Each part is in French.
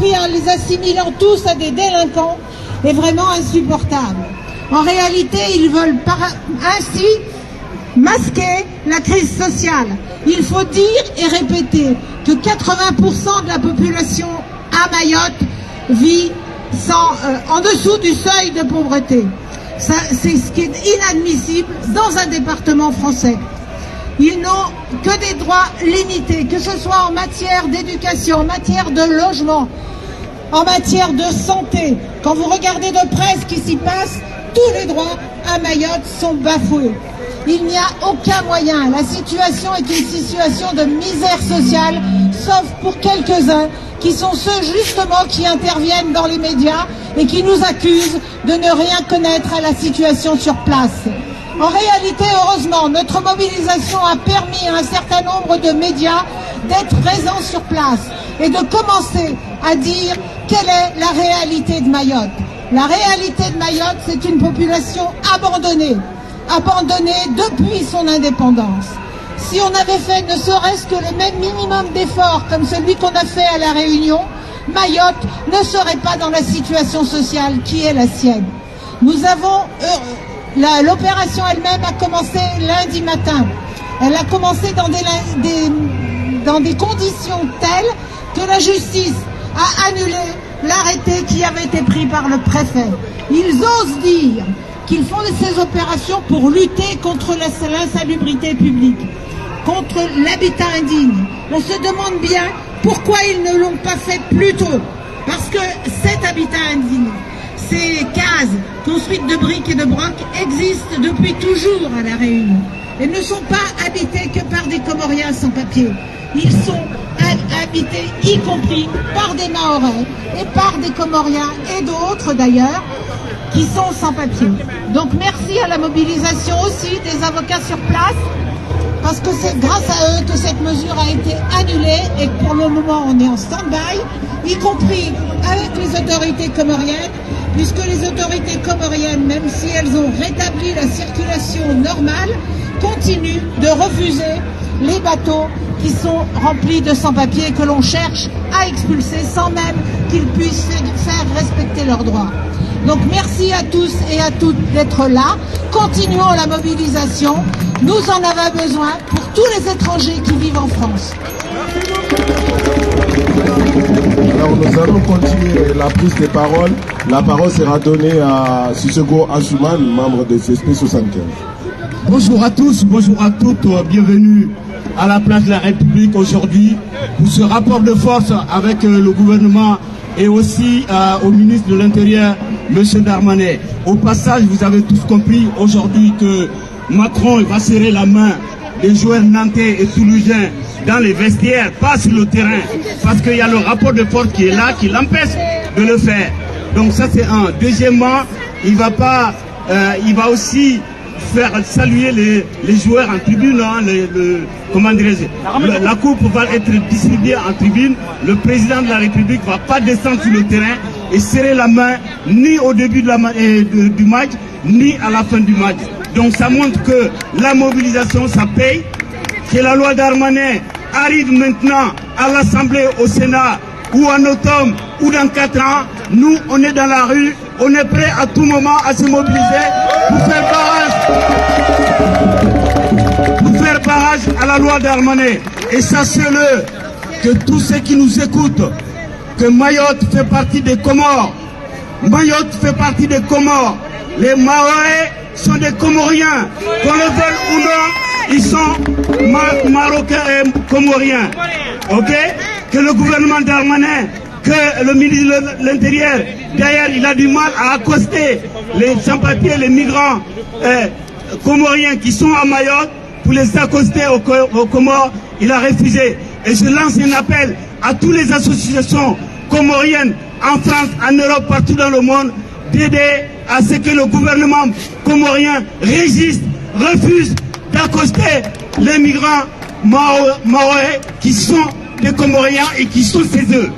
construit en les assimilant tous à des délinquants est vraiment insupportable. En réalité, ils veulent ainsi masquer la crise sociale. Il faut dire et répéter que 80% de la population à Mayotte vit en dessous du seuil de pauvreté. C'est ce qui est inadmissible dans un département français. Ils n'ont que des droits limités, que ce soit en matière d'éducation, en matière de logement, en matière de santé. Quand vous regardez de près ce qui s'y passe, tous les droits à Mayotte sont bafoués. Il n'y a aucun moyen. La situation est une situation de misère sociale, sauf pour quelques-uns qui sont ceux justement qui interviennent dans les médias et qui nous accusent de ne rien connaître à la situation sur place. En réalité, heureusement, notre mobilisation a permis à un certain nombre de médias d'être présents sur place et de commencer à dire quelle est la réalité de Mayotte. La réalité de Mayotte, c'est une population abandonnée depuis son indépendance. Si on avait fait ne serait-ce que le même minimum d'efforts comme celui qu'on a fait à La Réunion, Mayotte ne serait pas dans la situation sociale qui est la sienne. Nous avons... L'opération elle-même a commencé lundi matin. Elle a commencé dans des conditions telles que la justice a annulé l'arrêté qui avait été pris par le préfet. Ils osent dire qu'ils font ces opérations pour lutter contre l'insalubrité publique, contre l'habitat indigne. On se demande bien pourquoi ils ne l'ont pas fait plus tôt. Parce que cet habitat indigne, ces cases construites de briques et de brocs existent depuis toujours à La Réunion et ne sont pas habitées que par des Comoriens sans papier. Ils sont habités y compris par des Mahorais et par des Comoriens et d'autres d'ailleurs qui sont sans papier. Donc merci à la mobilisation aussi des avocats sur place, parce que c'est grâce à eux que cette mesure a été annulée et que pour le moment on est en stand-by, y compris avec les autorités comoriennes, puisque les autorités comoriennes, même si elles ont rétabli la circulation normale, continuent de refuser les bateaux qui sont remplis de sans-papiers que l'on cherche à expulser sans même qu'ils puissent faire respecter leurs droits. Donc merci à tous et à toutes d'être là. Continuons la mobilisation. Nous en avons besoin pour tous les étrangers qui vivent en France. Alors nous allons continuer la prise de parole. La parole sera donnée à Sissoko Asuman, membre de CSP 75. Bonjour à tous, bonjour à toutes, bienvenue à la place de la République aujourd'hui pour ce rapport de force avec le gouvernement et aussi au ministre de l'Intérieur, M. Darmanin. Au passage, vous avez tous compris aujourd'hui que Macron va serrer la main des joueurs nantais et toulousains dans les vestiaires, pas sur le terrain, parce qu'il y a le rapport de force qui est là, qui l'empêche de le faire. Donc ça c'est un. Deuxièmement, il va aussi faire saluer les joueurs en tribune, hein, comment dirais-je, la coupe va être distribuée en tribune. Le président de la République ne va pas descendre sur le terrain et serrer la main ni au début du match, ni à la fin du match. Donc ça montre que la mobilisation, ça paye, que la loi Darmanin arrive maintenant à l'Assemblée, au Sénat, ou en automne, ou dans 4 ans. Nous, on est dans la rue, on est prêt à tout moment à se mobiliser pour faire barrage à la loi Darmanin. Et sachez-le, que tous ceux qui nous écoutent, que Mayotte fait partie des Comores. Mayotte fait partie des Comores. Les Mahorais sont des Comoriens. Qu'on le veuille ou non, ils sont Marocains et Comoriens. Ok? Que le gouvernement Darmanin, que le ministre de l'Intérieur, d'ailleurs, il a du mal à accoster les sans-papiers, les migrants comoriens qui sont à Mayotte pour les accoster aux Comores. Il a refusé. Et je lance un appel à toutes les associations comoriennes en France, en Europe, partout dans le monde, d'aider à ce que le gouvernement comorien résiste, refuse d'accoster les migrants maorais qui sont des Comoriens et qui sont chez eux.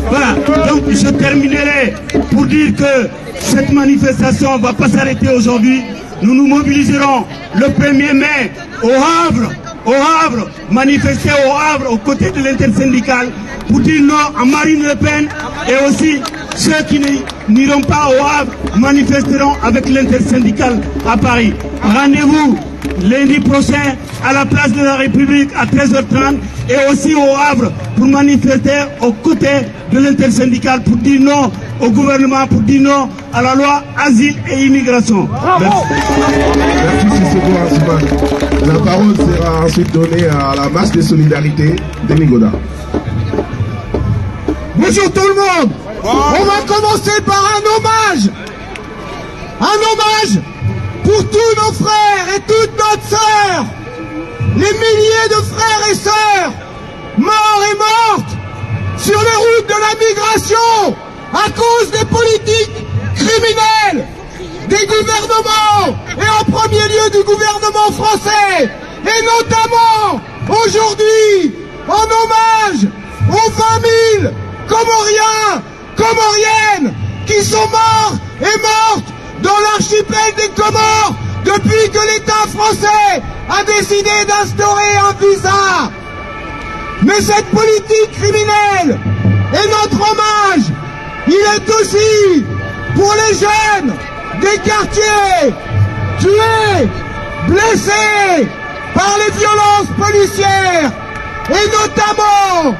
Voilà, donc je terminerai pour dire que cette manifestation ne va pas s'arrêter aujourd'hui. Nous nous mobiliserons le 1er mai au Havre, au Havre, manifester au Havre aux côtés de l'intersyndicale pour dire non à Marine Le Pen, et aussi ceux qui n'iront pas au Havre manifesteront avec l'intersyndicale à Paris. Rendez-vous lundi prochain à la place de la République à 13h30 et aussi au Havre pour manifester aux côtés de l'intersyndicale pour dire non au gouvernement, pour dire non à la loi asile et immigration. Merci Sissoko Assouman. La parole sera ensuite donnée à la marche de solidarité de Goda. Bonjour tout le monde. On va commencer par un hommage. Un hommage pour tous nos frères et toutes nos sœurs. Les milliers de frères et sœurs morts et mortes sur les routes de la migration à cause des politiques criminelles des gouvernements et en premier lieu du gouvernement français, et notamment aujourd'hui en hommage aux 20 000 Comoriens, Comoriennes qui sont morts et mortes dans l'archipel des Comores depuis que l'État français a décidé d'instaurer un visa. Mais cette politique criminelle est notre hommage. Il est aussi pour les jeunes des quartiers tués, blessés par les violences policières, et notamment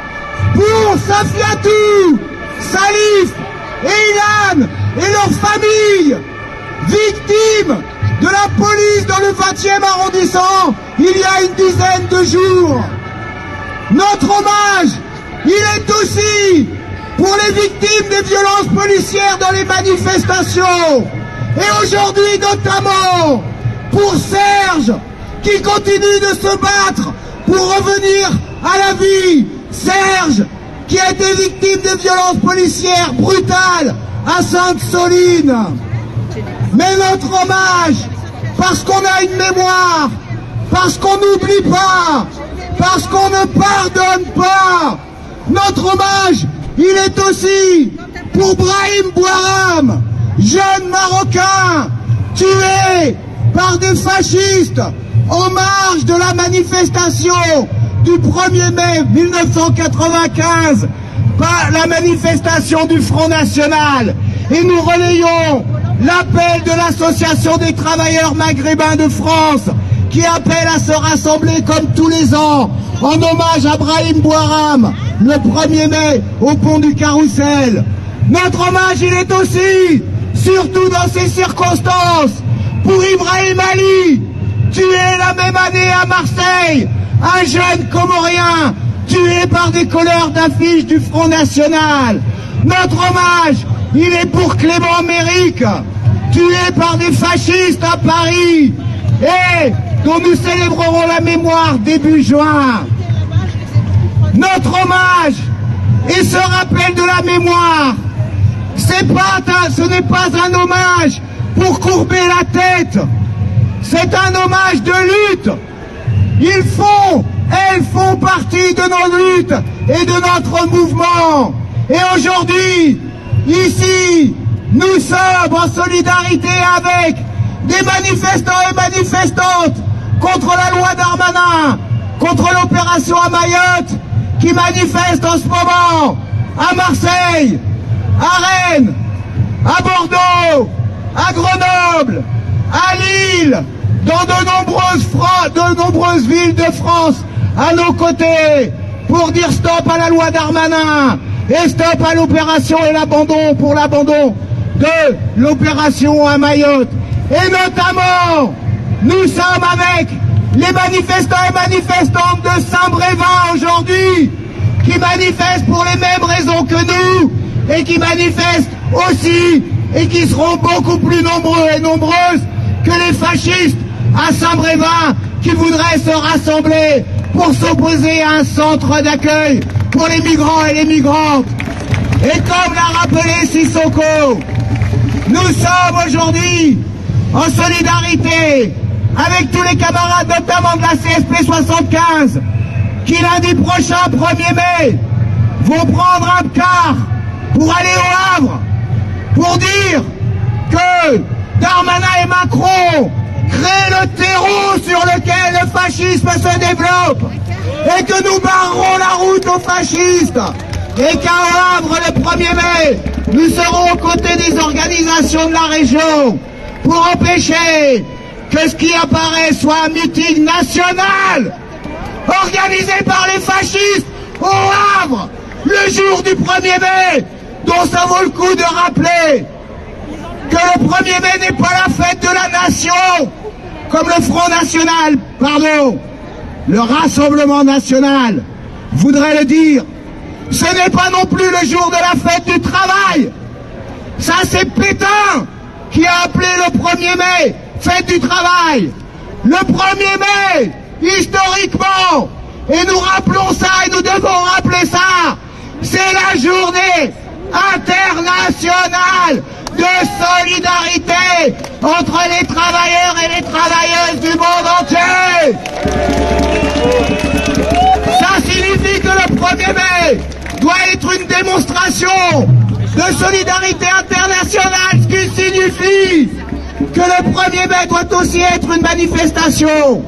pour Safiatou, Salif et Ilan et leurs familles, victimes de la police dans le 20e arrondissement il y a une dizaine de jours. Notre hommage, il est aussi pour les victimes des violences policières dans les manifestations. Et aujourd'hui notamment pour Serge, qui continue de se battre pour revenir à la vie. Serge, qui a été victime de violences policières brutales à Sainte-Soline. Mais notre hommage, parce qu'on a une mémoire, parce qu'on n'oublie pas, parce qu'on ne pardonne pas, notre hommage, il est aussi pour Brahim Bouaram, jeune Marocain, tué par des fascistes en marge de la manifestation du 1er mai 1995, par la manifestation du Front National. Et nous relayons l'appel de l'Association des travailleurs maghrébins de France, qui appelle à se rassembler comme tous les ans en hommage à Brahim Bouaram le 1er mai au pont du Carrousel. Notre hommage, il est aussi, surtout dans ces circonstances, pour Ibrahim Ali, tué la même année à Marseille, un jeune Comorien tué par des colleurs d'affiches du Front National. Notre hommage, il est pour Clément Méric, tué par des fascistes à Paris, et dont nous célébrerons la mémoire début juin. Notre hommage et ce rappel de la mémoire, ce n'est pas un hommage pour courber la tête, c'est un hommage de lutte. Elles font partie de nos luttes et de notre mouvement. Et aujourd'hui, ici, nous sommes en solidarité avec des manifestants et manifestantes contre la loi Darmanin, contre l'opération à Mayotte, qui manifestent en ce moment à Marseille, à Rennes, à Bordeaux, à Grenoble, à Lille, dans de nombreuses villes de France, à nos côtés, pour dire stop à la loi Darmanin et stop à l'opération et l'abandon pour l'abandon de l'opération à Mayotte. Et notamment, nous sommes avec les manifestants et manifestantes de Saint-Brévin aujourd'hui, qui manifestent pour les mêmes raisons que nous, et qui manifestent aussi, et qui seront beaucoup plus nombreux et nombreuses que les fascistes à Saint-Brévin, qui voudraient se rassembler pour s'opposer à un centre d'accueil pour les migrants et les migrantes. Et comme l'a rappelé Sissoko, nous sommes aujourd'hui en solidarité avec tous les camarades, notamment de la CSP 75, qui lundi prochain, 1er mai, vont prendre un car pour aller au Havre, pour dire que Darmanin et Macron, créer le terreau sur lequel le fascisme se développe et que nous barrerons la route aux fascistes et qu'à Havre le 1er mai, nous serons aux côtés des organisations de la région pour empêcher que ce qui apparaît soit un meeting national organisé par les fascistes au Havre le jour du 1er mai, dont ça vaut le coup de rappeler que le 1er mai n'est pas la fête de la nation, comme le Front National, pardon, le Rassemblement National voudrait le dire. Ce n'est pas non plus le jour de la fête du travail. Ça, c'est Pétain qui a appelé le 1er mai fête du travail. Le 1er mai, historiquement, et nous rappelons ça et nous devons rappeler ça, c'est la journée internationale de solidarité entre les travailleurs et les travailleuses du monde entier. Ça signifie que le 1er mai doit être une démonstration de solidarité internationale, ce qui signifie que le 1er mai doit aussi être une manifestation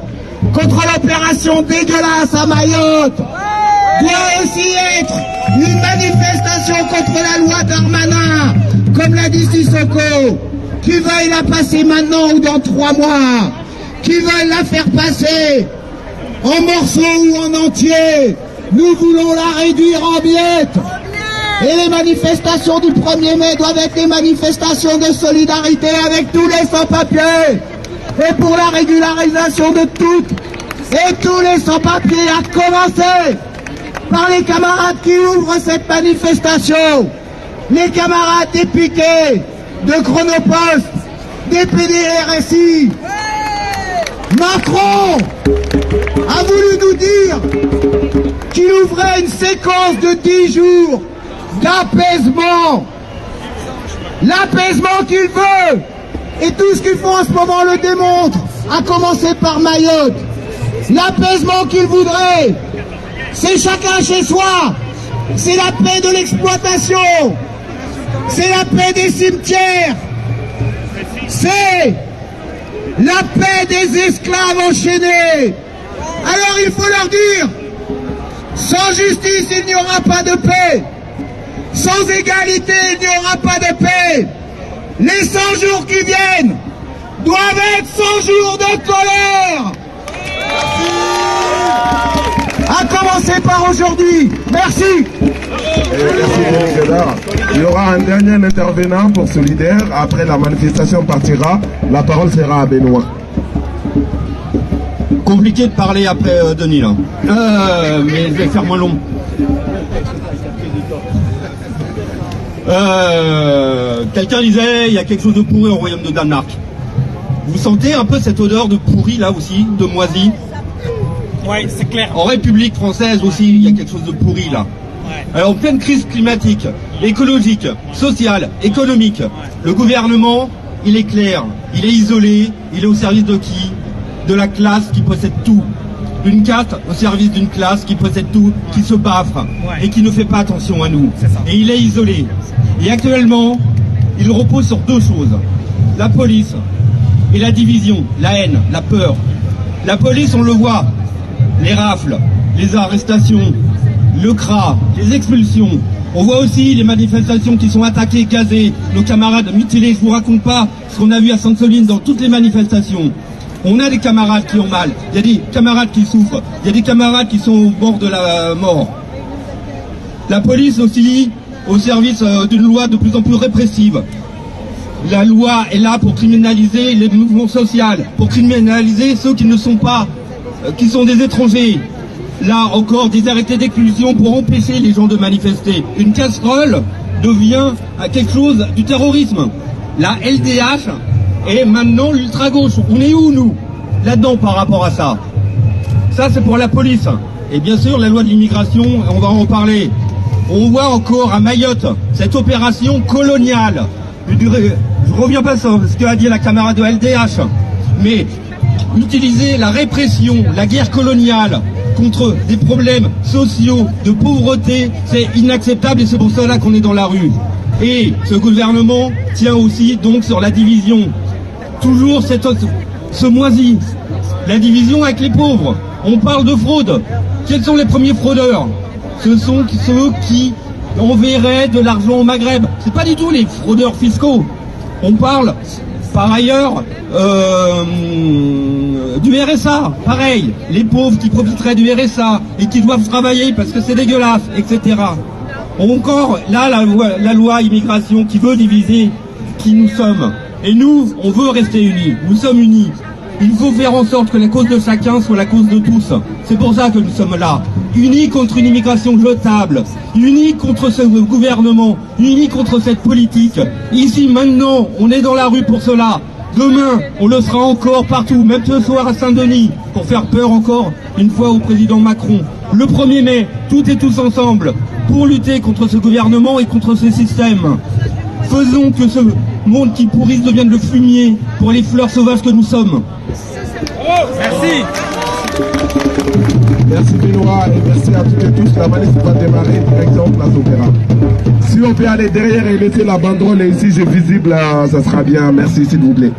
contre l'opération dégueulasse à Mayotte, doit aussi être une manifestation contre la loi Darmanin, comme l'a dit Sissoko, qui veuille la passer maintenant ou dans 3 mois, qui veuille la faire passer en morceaux ou en entier. Nous voulons la réduire en miettes. Et les manifestations du 1er mai doivent être des manifestations de solidarité avec tous les sans-papiers et pour la régularisation de toutes et tous les sans-papiers, à commencer par les camarades qui ouvrent cette manifestation, les camarades des piquets, de Chronopost, des PDRSI. Macron a voulu nous dire qu'il ouvrait une séquence de 10 jours d'apaisement. L'apaisement qu'il veut, et tout ce qu'ils font en ce moment le démontre, à commencer par Mayotte. L'apaisement qu'il voudrait, c'est chacun chez soi, c'est la paix de l'exploitation, c'est la paix des cimetières, c'est la paix des esclaves enchaînés. Alors il faut leur dire, sans justice il n'y aura pas de paix, sans égalité il n'y aura pas de paix. Les 100 jours qui viennent doivent être 100 jours de colère. À commencer par aujourd'hui. Merci. Merci Denis Guedard. Il y aura un dernier intervenant pour Solidaire. Après la manifestation partira. La parole sera à Benoît. Compliqué de parler après Denis là. Mais je vais faire moins long. Quelqu'un disait il y a quelque chose de pourri au royaume de Danemark. Vous sentez un peu cette odeur de pourri là aussi, de moisi? Ouais, c'est clair. En République française aussi, il y a quelque chose de pourri là. Ouais. En pleine crise climatique, écologique, sociale, économique, le gouvernement, il est clair, il est isolé, il est au service de qui? De la classe qui possède tout. Une caste au service d'une classe qui possède tout, qui se baffre et qui ne fait pas attention à nous. Et il est isolé. Et actuellement, il repose sur 2 choses. La police et la division, la haine, la peur. La police, on le voit, les rafles, les arrestations, le CRA, les expulsions. On voit aussi les manifestations qui sont attaquées, gazées, nos camarades mutilés. Je vous raconte pas ce qu'on a vu à Sainte-Soline dans toutes les manifestations. On a des camarades qui ont mal, il y a des camarades qui souffrent, il y a des camarades qui sont au bord de la mort. La police aussi, au service d'une loi de plus en plus répressive. La loi est là pour criminaliser les mouvements sociaux, pour criminaliser ceux qui ne sont pas, qui sont des étrangers. Là encore, des arrêtés d'expulsion pour empêcher les gens de manifester. Une casserole devient quelque chose du terrorisme. La LDH est maintenant l'ultra-gauche. On est où, nous, là-dedans, par rapport à ça? Ça, c'est pour la police. Et bien sûr, la loi de l'immigration, on va en parler. On voit encore à Mayotte cette opération coloniale. Je reviens pas sur ce qu'a dit la camarade de LDH, mais utiliser la répression, la guerre coloniale contre des problèmes sociaux, de pauvreté, c'est inacceptable et c'est pour cela qu'on est dans la rue. Et ce gouvernement tient aussi donc sur la division. Toujours se moisit. La division avec les pauvres. On parle de fraude. Quels sont les premiers fraudeurs? Ce sont ceux qui enverraient de l'argent au Maghreb. C'est pas du tout les fraudeurs fiscaux. On parle, par ailleurs, du RSA. Pareil, les pauvres qui profiteraient du RSA et qui doivent travailler parce que c'est dégueulasse, etc. Encore, là, la loi immigration qui veut diviser qui nous sommes. Et nous, on veut rester unis. Nous sommes unis. Il faut faire en sorte que la cause de chacun soit la cause de tous. C'est pour ça que nous sommes là. Unis contre une immigration jetable. Unis contre ce gouvernement. Unis contre cette politique. Ici, maintenant, on est dans la rue pour cela. Demain, on le sera encore partout, même ce soir à Saint-Denis, pour faire peur encore une fois au président Macron. Le 1er mai, toutes et tous ensemble, pour lutter contre ce gouvernement et contre ce système. Faisons que ce monde qui pourrisse devienne le fumier pour les fleurs sauvages que nous sommes. Merci. Merci Benoît et merci à toutes et tous. La manif va démarrer directement place Opéra. Si on peut aller derrière et laisser la banderole et ici j'ai visible, ça sera bien. Merci s'il vous plaît.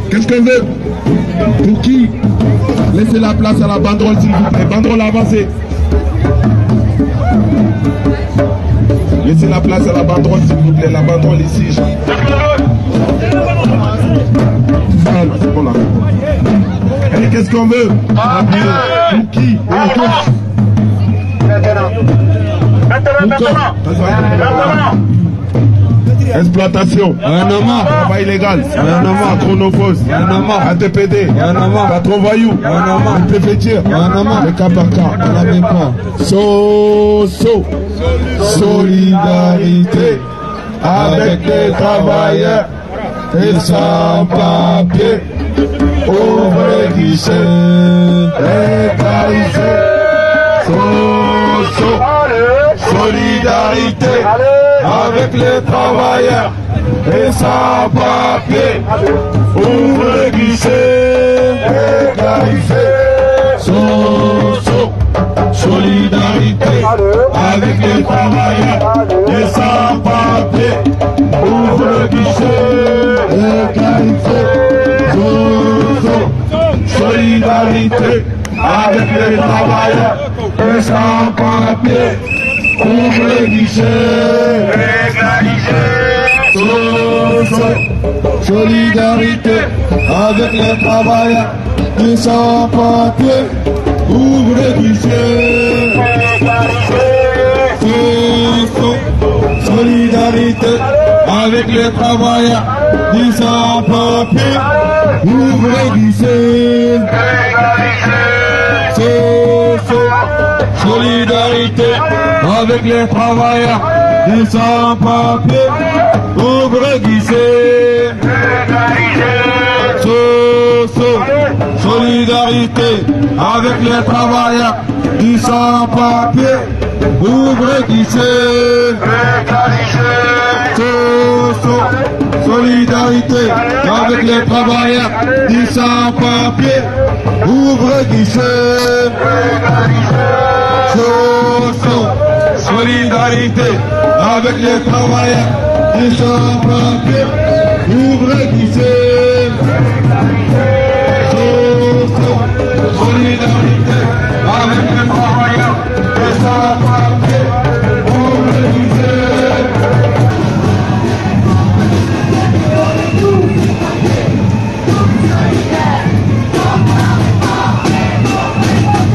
Qu'est-ce qu'on veut? Pour qui? Laissez la place à la banderole s'il vous plaît. Banderole avancée. Laissez la place à la banderole s'il vous plaît. La banderole ici. C'est bon là. Et qu'est-ce qu'on veut? Pour qui? Exploitation, travail illégal, chronophose, ATPD, patron voyou, préfecture, le cas par cas, solidarité avec les travailleurs et sans papier, ouvre guichet, légalisé, solidarité avec les travailleurs et sans papier, ouvre guichet, légalisé, solidarité avec les travailleurs et sans papier, ouvre guichet, légalisé, solidarité avec les travailleurs et sans papier, ouvre le guichet, légalisé, solidarité avec les travailleurs et sans papier, ouvre le guichet, légalisé, solidarité avec les travailleurs et sans papier, ouvre le guichet, solidarité avec les travailleurs et sans papier, ouvre guichet, solidarité avec les travailleurs et sans papier, ouvre guichet, solidarité avec les travailleurs et sans papier, ouvre guichet, solidarité avec les travailleurs et sans papier, ouvre guichet, solidarité avec les travailleurs et sans papier, ouvre guichet.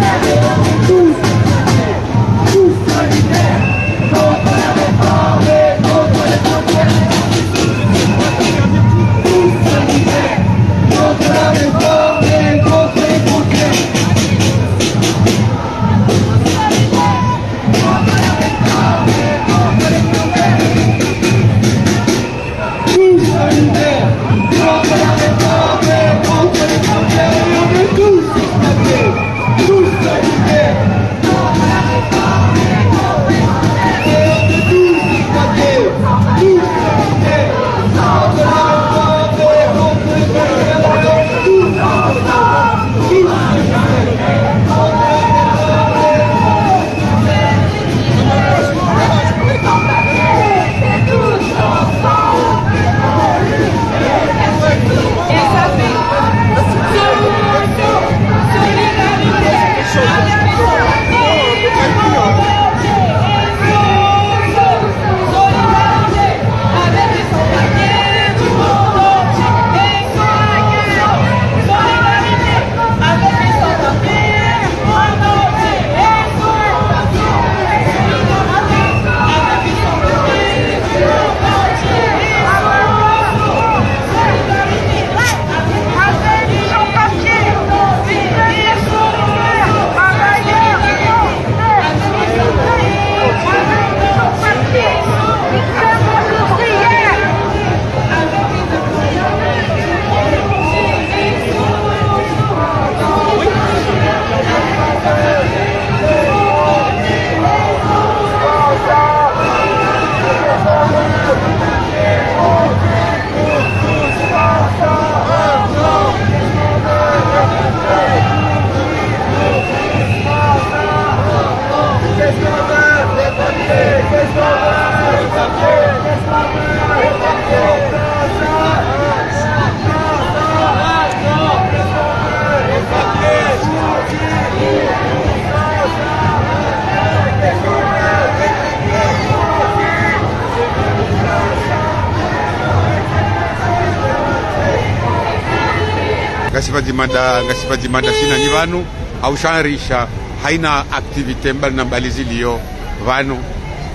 ngasifadzimanda sina ni vanu ausharisha haina activity mbali na mbali zilio vanu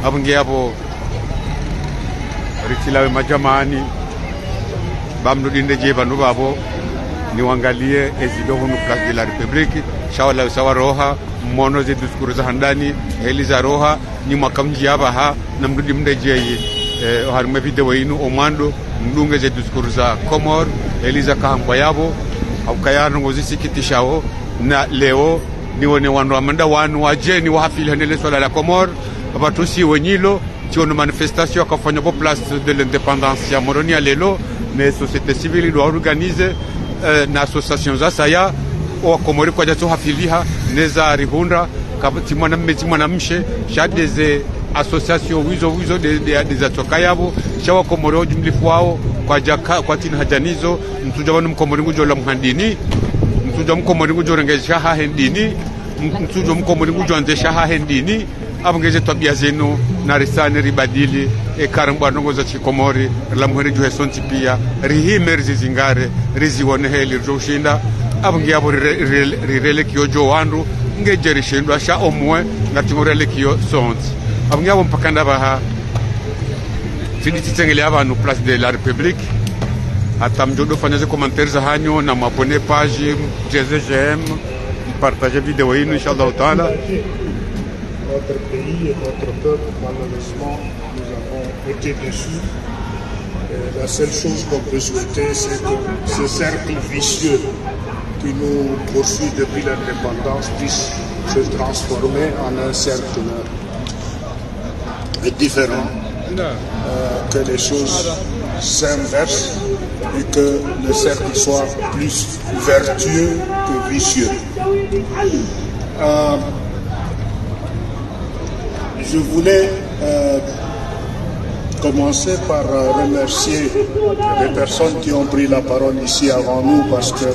avunge hapo ritilawe majamani bamnudinde je vanu vavo niwangalie ezido hunu Place de la République shawala sawa roha mono ze diskuru za handani eliza roha ni makamji abaha na mrudi mndejeye harme video inu omando mdunge ze diskuru za Komor eliza kahamba yabo au kayano ngozisikitishaho na leo nione wanu amanda wanu wajeni wahafili handele swala la Komor abatusi wenyilo tiono manifestation akafanya po Place de l'Indépendance ya Moroni lelo mais société civile doit organiser na association za saya o Komori kwa jato hafiliha neza rihunda kabati mwana mshe shadeze association wizo de atoka yabo shawa Komori ojumlifu wao kwa jaka kwa tin hajanizo mtuja wanu Mkomori ngujo la mhandini mtuja Mkomori ngujo rengesha ha hendini mtuja Mkomori ngujo anzesha ha hendini abungeze tabia zenu na risane ribadili karangwa nongo za Chikomori la muheri juhe sonti pia rihime rizingare rizione heli rjoshinda abunge abo rirele kiyo jo wandu ngejeri shindwa sha omwe ngatimurele kiyo sonti abunge abo mpakanda baha tidititengele abantu Place de la République hata mjodo fanyaze commentaire za hanyo na mabone page GM partager vidéo inu inshallah taala. Notre pays et notre peuple, malheureusement, nous avons été déçus. La seule chose qu'on peut souhaiter, c'est que ce cercle vicieux qui nous poursuit depuis l'indépendance puisse se transformer en un cercle différent, que les choses s'inversent et que le cercle soit plus vertueux que vicieux. Je voulais commencer par remercier les personnes qui ont pris la parole ici avant nous parce que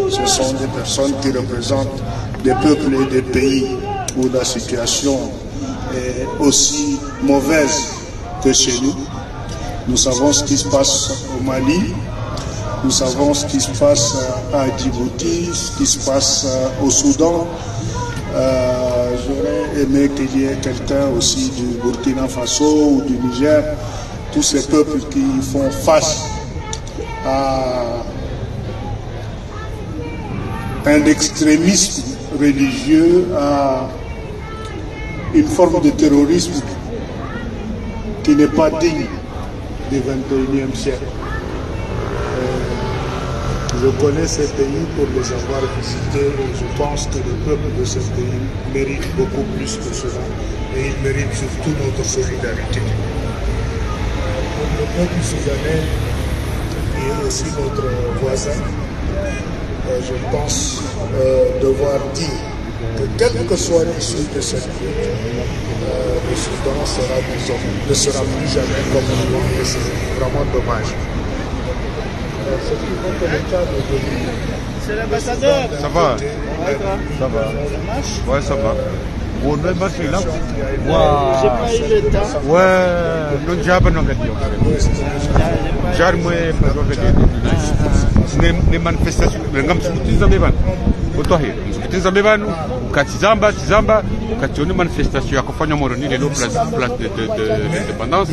ce sont des personnes qui représentent des peuples et des pays où la situation est aussi mauvaise que chez nous. Nous savons ce qui se passe au Mali, nous savons ce qui se passe à Djibouti, ce qui se passe au Soudan. J'aurais aimé qu'il y ait quelqu'un aussi du Burkina Faso ou du Niger, tous ces peuples qui font face à un extrémisme religieux, à une forme de terrorisme qui n'est pas digne du XXIe siècle. Je connais ces pays pour les avoir visités et je pense que le peuple de ces pays mérite beaucoup plus que cela et il mérite surtout notre solidarité. Pour le peuple soudanais, qui est aussi notre voisin, je pense devoir dire que quelle que soit l'issue de cette lutte, le Soudan ne sera plus jamais comme avant et c'est vraiment dommage. C'est l'ambassadeur. Ça va. Ça va. Ouais, ça va. On est marché là. J'ai pas eu le temps. Ouais, non j'ai pas n'engagé. Jarmé pas n'engagé. Les manifestations, les gars sont tous zabéban. Otohe, tous zabéban. Katizamba, tizamba. Katione manifestation ya kufanya Moroni lelo place de l'indépendance.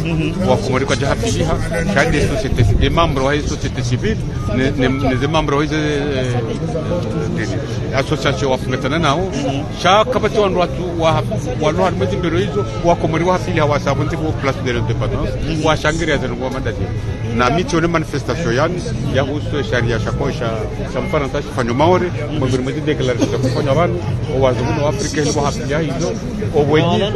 Wa Komori kwa jahafiliha. Chaque des sociétés, des membres de société civile, les membres de association wafungatana nao. Chaque kapati watu wanu harumezindiro hizo wa Komori wahafili hawa sabunti kwa Place de l'Indépendance. Wa shangiria zenu kwa madadi. Na mitione manifestation yani ya husu sharia shakosha samfaranta shifanyo maori. Mwagurumezi declaration ya kufanya wanu. Wazungu wa Afrika hili wahafili ya hizo. Owenye.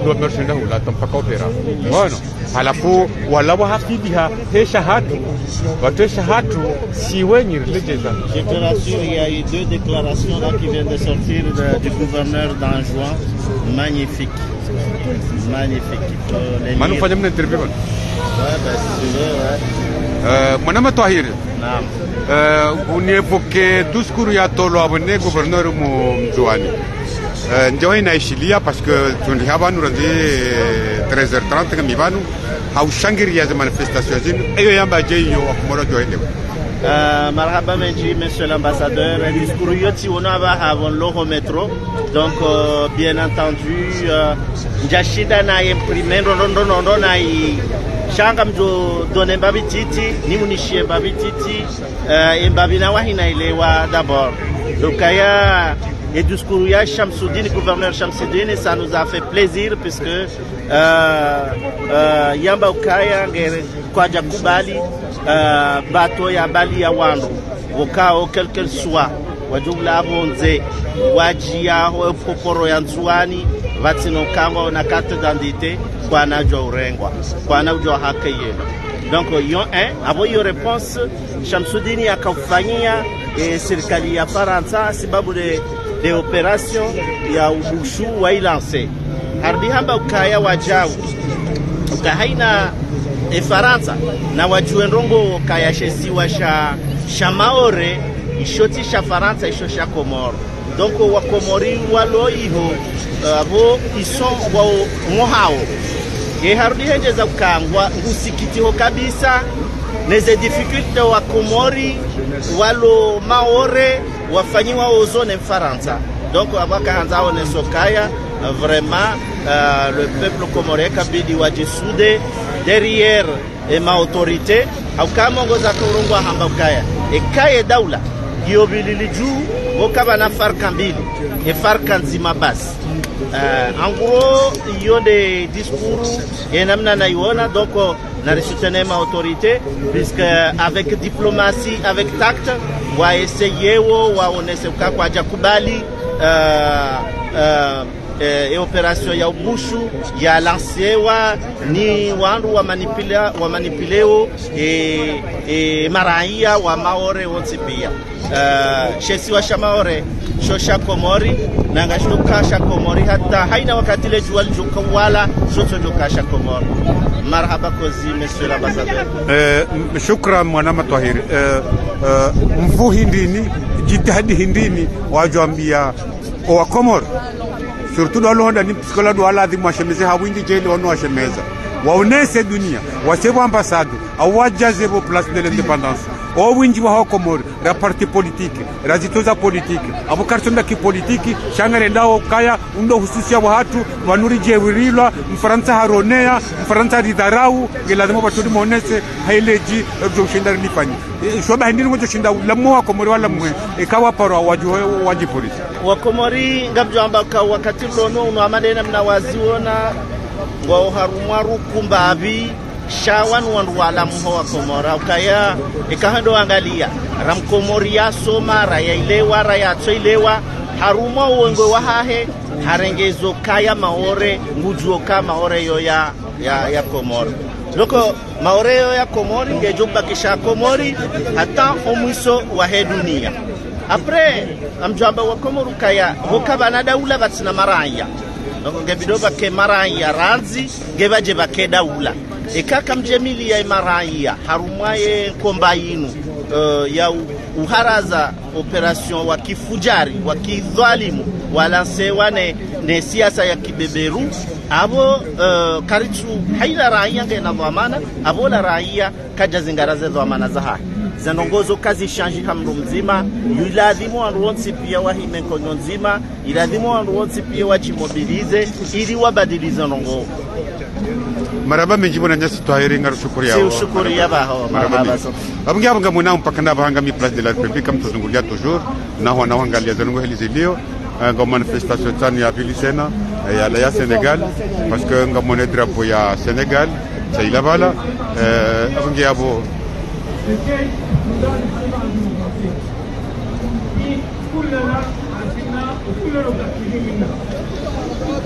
Ndo mershenda hula tampaka opera. Bueno. Halafu wala wahafiliha hesha hatu. Watu hesha hatu si wenye religeza. Je te rassure, il y a eu 2 déclarations là qui viennent de sortir du gouverneur d'Anjouan. Magnifique. Magnifique. Manu fanya mna interview bana. Ouais, ben si tu veux, ouais. Mwanama Twahiri. Naam. Unievoke diskuru ya tolo abone gouverneur Mjwani. Ndio inaishilia parce que tundihabanu randi 13h30 ngamibanu haushangiria za manifestation zinu eyo yamba jeyo akumoro joelewa Marhaba menji, monsieur l'ambassadeur. Un discours yoti onava avant l'euro métro. Donc, bien entendu, njashida na imprimé rondo na shanga mjo donne babititi, ni munishie babititi, mbabina wahina ilewa d'abord. Donc, et discours ya Shamsuddin, gouverneur Shamsuddin, ça nous a fait plaisir puisque yamba ukaya kwaja kubali bato ya bali ya wandu wakao quel soit wajumla abonze wajia poporo ya nzuani vatino kama na carte d'identité kwa najwa urengwa kwa najwa haki yenu. Donc yon abo yo réponse Shamsuddin akafanyia serikali ya Faransa sababu de opération ya ubushu wailanse hardi hamba ukaya wajau ukahaina Faransa na wajue ndongo kaya shesiwa sha Maore ishoti sha Faransa isho sha Komoro. Donc wa Komori walo iho abo ison wa mohao hardi henje za ukangwa ngusikitiho kabisa neze difficulté wa Komori walo Maore wafanyiwa ozone Faransa. Donc abaka hanzao ne sokaya vraiment le peuple comorien kabidi wajisude derrière ma autorité au kamongo za kurungwa hambakaya ekaye daula giobili juu wokaba na farka mbili farka nzima basi. En gros il y a des discours et namna na iona donc na soutenir ma autorité puisque avec diplomatie avec tact wa essayer wa onese kwa jakubali opération ya ubushu ya lancewa ni wandu wa manipuleo maraia wa Maore wote pia shesi wa Maore shosha Komori nanga shuka sha Komori hata haina wakati ile jua lijuka wala shoto joka sha Komori. Marhaba kozi monsieur l'ambassadeur. Shukran mwanama Twahiri. Mvu hindini jitihadi hindini wajambia wa Komoro surtout dans l'onde ni psikola do ala adhimu washemeze hawingi jeli wano washemeza waonese dunia wasebo ambassade awajaze bo place de l'indépendance o winji wa Komoro la parti politique razitoza politique abo kartonda ki politique shangare ndao kaya undo hususia wa hatu wanuri jewirilwa mfaransa haronea mfaransa ridharau gelazima batudi monese haileji jo shindari lifani shoba hindini ngojo shinda lamu wa Komoro wala mwe ikawa paro waji polisi wa Komori ngabjamba ka wakati lono unamadena mnawaziona wa harumwaru kumbabi shawan wandu wala mho wa Komora ukaya ikahando angalia ram Komoria soma raya ilewa raya tsoilewa haruma uwengo wa hahe harengezo kaya Maore ngujuo ka Maore yo ya Komoro. Loko Maore yo ya Komori ngejoba kisha Komori hata omwiso wa dunia. Après amjamba wa Komoro kaya wokabana daula batsina maraya. Donc ngebidoba ke maraya ranzi ngebaje bake daula. Ekaka mjemili ya maraya harumwaye kombayinu ya uharaza operation wa kifujari wa kidhalimu walansewa ne siasa ya kibeberu abo karitu haila raia ngena dhamana abo la raia kaja zingaraze dhamana za haki zanongozo kazi shanji hamru mzima yuladhimu anruonsi pia wahime konyo nzima iladhimu anruonsi pia wajimobilize ili wabadilize nongo. Maraba menjibu na nyasi Twahiri ngaru shukuria wa shukuria baho maraba abungi abanga muna mpakanda bahanga mi place de la République comme tuzungulia toujours na wana wangalia zanungo helizilio nga manifestation tani ya Bilisena ya la Sénégal parce que nga mone drapeau ya Sénégal ça il avala abungi abo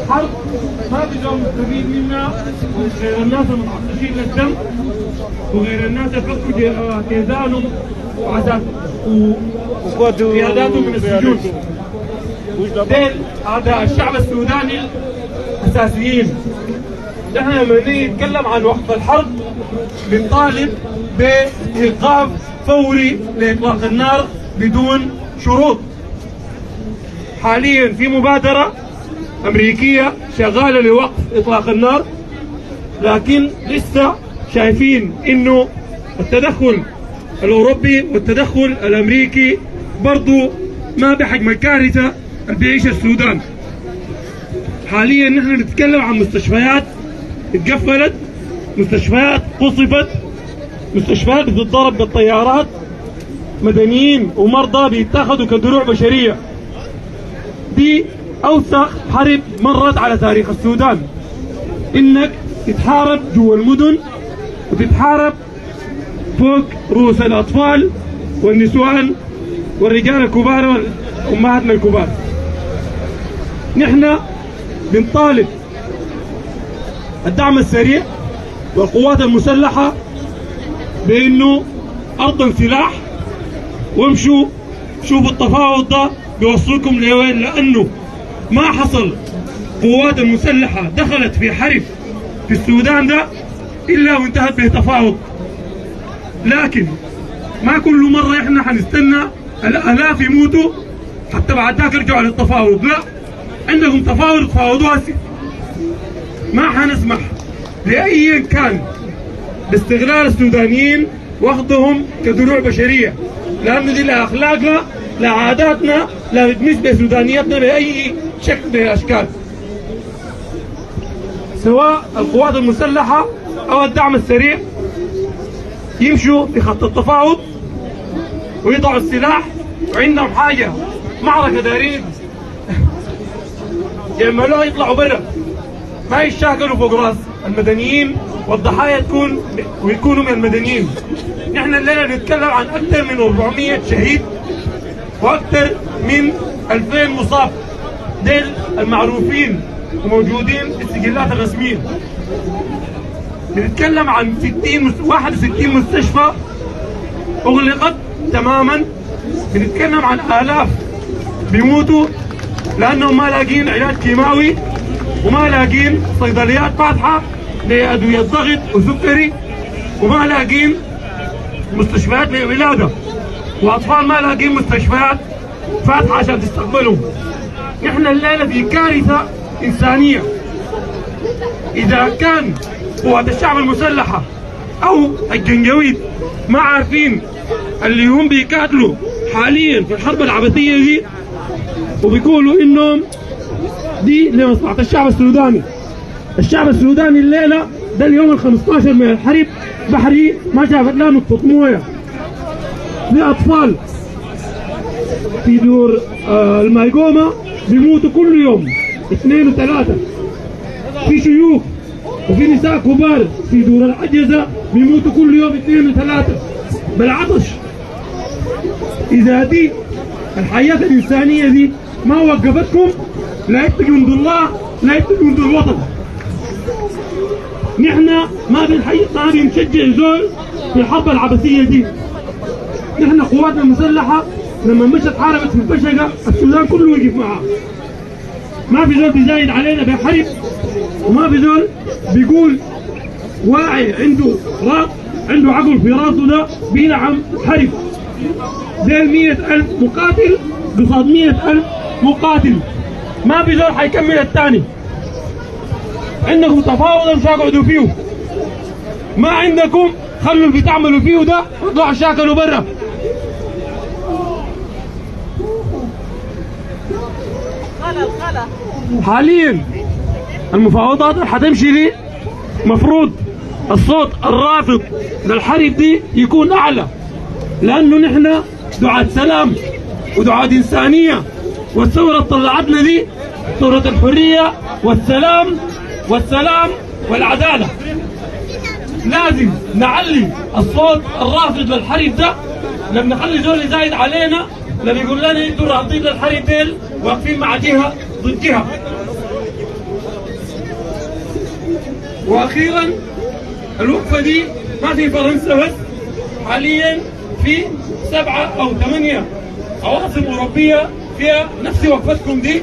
حرب ما بدهم مستفيد منا غير الناس المتعطشين للدم وغير الناس يفكوا كيزانهم وقياداتهم من السجون. ديل هذا الشعب السوداني اساسيين. نحن لما نتكلم عن وقف الحرب بنطالب بايقاف فوري لاطلاق النار بدون شروط. حاليا في مبادره أمريكية شغالة لوقف إطلاق النار لكن لسه شايفين إنه التدخل الأوروبي والتدخل الأمريكي برضو ما بحجم الكارثة اللي بيعيشها السودان. حاليا نحن نتكلم عن مستشفيات اتقفلت، مستشفيات قصفت، مستشفيات بتتضرب بالطيارات، مدنيين ومرضى بيتاخذوا كدروع بشرية. دي أوسخ حرب مرت على تاريخ السودان، إنك تتحارب جوا المدن وتتحارب فوق رؤوس الأطفال والنسوان والرجال الكبار وأمهاتنا الكبار. نحن بنطالب الدعم السريع والقوات المسلحة بأنه أرضا سلاح، وامشوا شوفوا التفاوض ده بيوصلكم لوين، لأنه ما حصل قوات المسلحة دخلت في حرب في السودان ده إلا وانتهت به تفاوض. لكن ما كل مرة احنا حنستنى الآلاف يموتوا حتى بعد ذاك يرجعوا للتفاوض، لا، عندكم تفاوض تفاوضوا هسه. ما حنسمح لأي كان باستغلال السودانيين واخذهم كدروع بشرية، لأنه دي لا أخلاقنا لا عاداتنا لا بتمس بسودانيتنا بأي شكل من الأشكال، سواء القوات المسلحة أو الدعم السريع يمشوا في خط التفاوض ويضعوا السلاح. وعندهم حاجة معركة دارين يعملوها يطلعوا برا، ما يشاكلوا فوق راس المدنيين والضحايا ويكونوا من المدنيين. نحن الليلة نتكلم عن أكثر من 400 شهيد وأكثر من 2000 مصاب، ديل المعروفين وموجودين في السجلات الرسمية. بنتكلم عن 61 مستشفى أغلقت تماما. بنتكلم عن آلاف بيموتوا لأنهم ما لاقين علاج كيماوي وما لاقين صيدليات فاتحة لأدوية ضغط وسكري، وما لاقين مستشفيات للولادة، وأطفال ما لاقين مستشفيات فاتحة عشان تستقبلهم. نحن الليلة في كارثة إنسانية. إذا كان قوات الشعب المسلحة أو الجنجويد ما عارفين اللي هم بيقاتلوا حاليا في الحرب العبثية دي وبيقولوا إنهم دي لمصلحة الشعب السوداني. الشعب السوداني الليلة ده اليوم ال15 من الحرب بحري ما شافت لا نقطة موية. في أطفال في دور المايقومة بيموتوا كل يوم 2 و3. في شيوخ وفي نساء كبار في دور العجزة بيموتوا كل يوم 2 و3 بالعطش. إذا دي الحياة الإنسانية دي ما وقفتكم لا يتقي من الله لا يتقي من الوطن. نحن ما بنشجع زول في الحرب العبثية دي. نحن قواتنا المسلحة لما مشت حاربت في البشقة السودان كله وقف معها. ما في زول بيزايد علينا بحرب، وما في زول بيقول واعي عنده عقل في راسه ده بينعم حرب. ديل 100,000 مقاتل قصاد 100,000 مقاتل، ما في زول حيكمل الثاني. عندكم تفاوض مش هقعدوا فيه، ما عندكم خلوا اللي بتعملوا فيه ده اطلعوا شاكلوا برا. حاليا المفاوضات اللي حتمشي دي مفروض الصوت الرافض للحرب دي يكون اعلى، لانه نحن دعاة سلام ودعاة انسانيه، والثوره طلعتنا دي ثوره الحريه والسلام والعداله. لازم نعلي الصوت الرافض للحرب ده، لما نخلي زول زايد علينا لما يقول لنا انتوا رافضين للحرب ديل واقفين مع جهه ضد جهه. واخيرا الوقفه دي ما في فرنسا بس، حاليا في 7 أو 8 عواصم اوروبيه فيها نفس وقفتكم دي.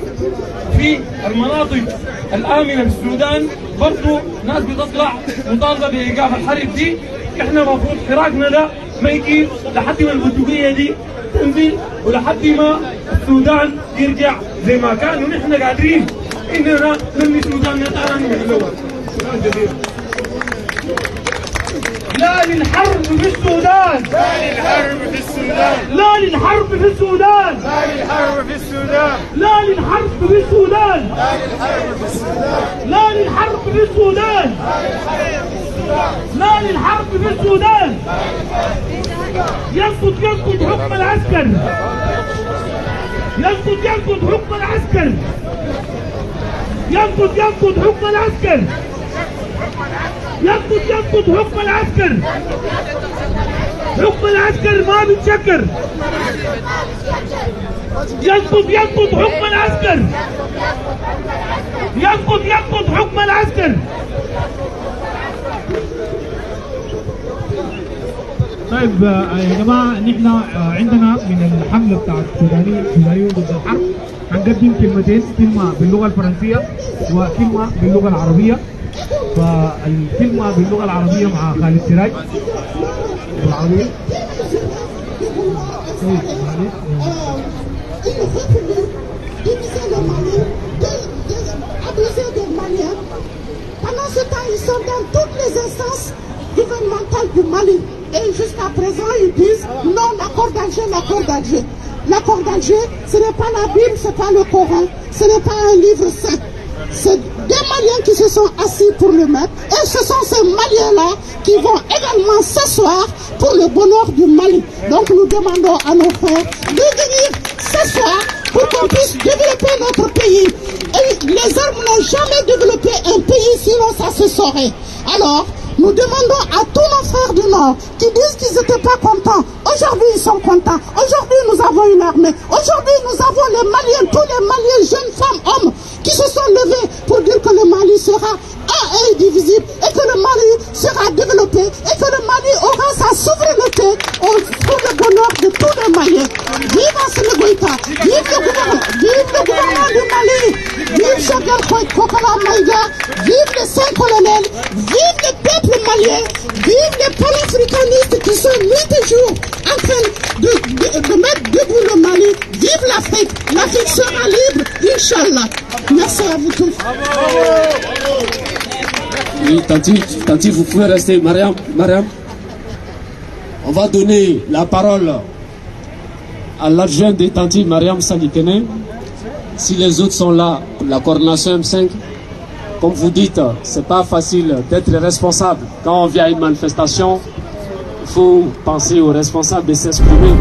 في المناطق الامنه في السودان برضو ناس بتطلع مطالبه بايقاف الحرب دي. احنا المفروض حراكنا ده ما يجي لحد ما البندقيه دي تنزل ولحد ما السودان يرجع زي ما كان، ونحن قادرين اننا نبني سوداننا ثاني من الاول. شكرا جزيلا. لا للحرب في السودان، لا للحرب في السودان، لا للحرب في السودان، لا للحرب في السودان، لا للحرب في السودان، لا للحرب في السودان، لا للحرب في السودان. يسقط حكم العسكر، يسقط حكم العسكر، يسقط حكم العسكر، يسقط حكم العسكر. حكم العسكر ما بيتشكر. يسقط حكم العسكر، يسقط حكم العسكر. طيب يا جماعه نحن عندنا من الحمله بتاعت السودانيين ضد الحرب هنقدم كلمتين، كلمه باللغه الفرنسيه وكلمه باللغه العربيه. فالكلمه باللغه العربيه مع خالد سراج بالعربيه. Pendant ce temps, ils sont dans toutes les instances gouvernementales du Mali. Et jusqu'à présent, ils disent non, l'accord d'Alger, l'accord d'Alger. L'accord d'Alger, ce n'est pas la Bible, ce n'est pas le Coran, ce n'est pas un livre saint. C'est des Maliens qui se sont assis pour le mettre. Et ce sont ces Maliens-là qui vont également s'asseoir pour le bonheur du Mali. Donc nous demandons à nos frères de venir s'asseoir pour qu'on puisse développer notre pays. Et les armes n'ont jamais développé un pays, sinon ça se saurait. Alors, nous demandons à tous nos frères du Nord qui disent qu'ils n'étaient pas contents. Aujourd'hui, ils sont contants. Aujourd'hui, nous avons une armée. Aujourd'hui, nous avons les Maliens, tous les Maliens, jeunes femmes, hommes, qui se sont levés pour dire que le Mali sera un et indivisible et que le Mali sera développé et que le Mali aura sa souveraineté pour le bonheur de tous les Maliens. Vive Assimi Goïta, vive le gouvernement du Mali, vive Choguel Kokala Maïga, vive les 5 colonels, vive le peuple malien, vive les panafricanistes qui sont nuit et jour en train de mettre debout le Mali. Vive l'Afrique, l'Afrique sera libre, Inch'Allah. Merci à vous tous. Oui, Tanti, vous pouvez rester. Mariam, on va donner la parole à l'adjoint de Tanti, Mariam Salikene. Si les autres sont là, la coordination M5, comme vous dites, c'est pas facile d'être responsable. Quand on vient à une manifestation, il faut penser aux responsables de s'exprimer.